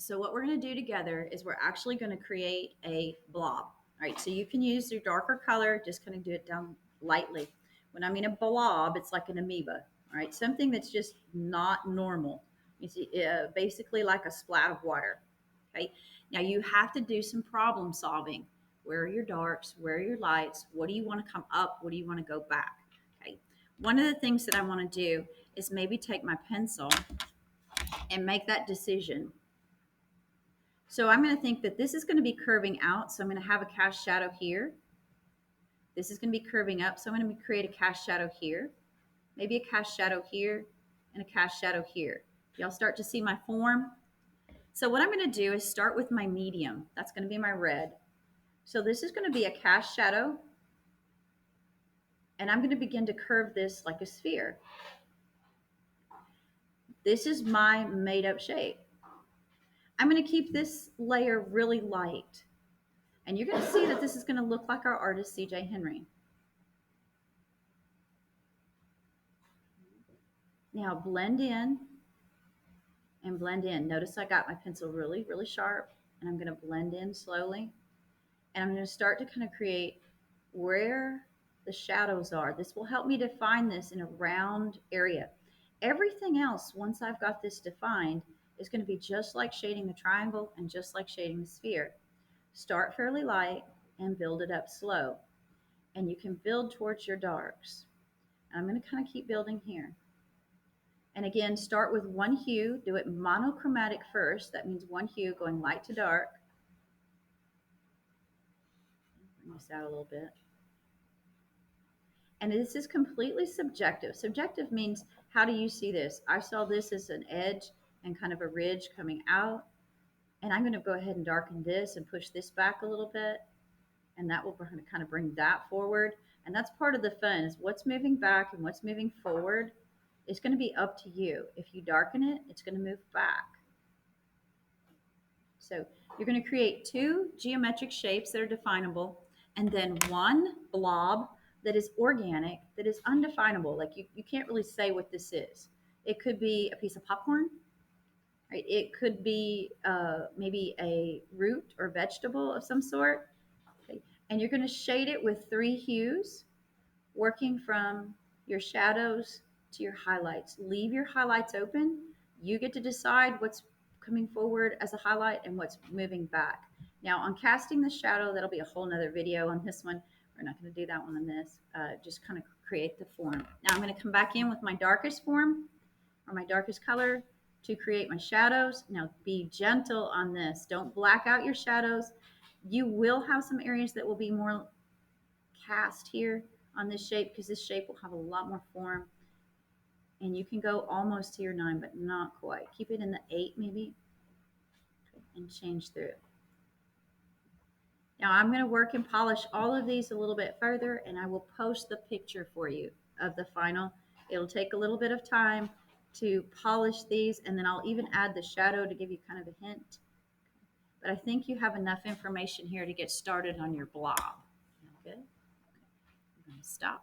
So what we're going to do together is we're actually going to create a blob. All right, so you can use your darker color, just kind of do it down lightly. When I mean a blob, it's like an amoeba, all right, something that's just not normal. It's basically like a splat of water. Okay, now you have to do some problem solving. Where are your darks? Where are your lights? What do you want to come up? What do you want to go back? Okay, one of the things that I want to do is maybe take my pencil and make that decision. So I'm going to think that this is going to be curving out. So I'm going to have a cast shadow here. This is going to be curving up. So I'm going to create a cast shadow here, maybe a cast shadow here, and a cast shadow here. Y'all start to see my form. So what I'm going to do is start with my medium. That's going to be my red. So this is going to be a cast shadow. And I'm going to begin to curve this like a sphere. This is my made up shape. I'm going to keep this layer really light. And you're going to see that this is going to look like our artist, C.J. Henry. Now blend in and blend in. Notice I got my pencil really, really sharp, and I'm going to blend in slowly. And I'm going to start to kind of create where the shadows are. This will help me define this in a round area. Everything else, once I've got this defined, is going to be just like shading the triangle and just like shading the sphere. Start fairly light and build it up slow. And you can build towards your darks. I'm going to kind of keep building here. And again, start with one hue, do it monochromatic first. That means one hue going light to dark. Bring this out a little bit. And this is completely subjective. Subjective means, how do you see this? I saw this as an edge and kind of a ridge coming out. And I'm going to go ahead and darken this and push this back a little bit. And that will kind of bring that forward. And that's part of the fun, is what's moving back and what's moving forward. It's going to be up to you. If you darken it, it's going to move back. So you're going to create two geometric shapes that are definable, and then one blob that is organic, that is undefinable. Like you can't really say what this is. It could be a piece of popcorn, right? It could be maybe a root or vegetable of some sort. Okay. And you're going to shade it with three hues, working from your shadows to your highlights. Leave your highlights open. You get to decide what's coming forward as a highlight and what's moving back. Now on casting the shadow, that'll be a whole nother video on this one. We're not going to do that one on this. Just kind of create the form. Now I'm going to come back in with my darkest form or my darkest color to create my shadows. Now be gentle on this. Don't black out your shadows. You will have some areas that will be more cast here on this shape, because this shape will have a lot more form. And you can go almost to your 9, but not quite. Keep it in the 8 maybe, and change through. Now I'm going to work and polish all of these a little bit further, and I will post the picture for you of the final. It'll take a little bit of time to polish these, and then I'll even add the shadow to give you kind of a hint. But I think you have enough information here to get started on your blob. Good. I'm going to stop.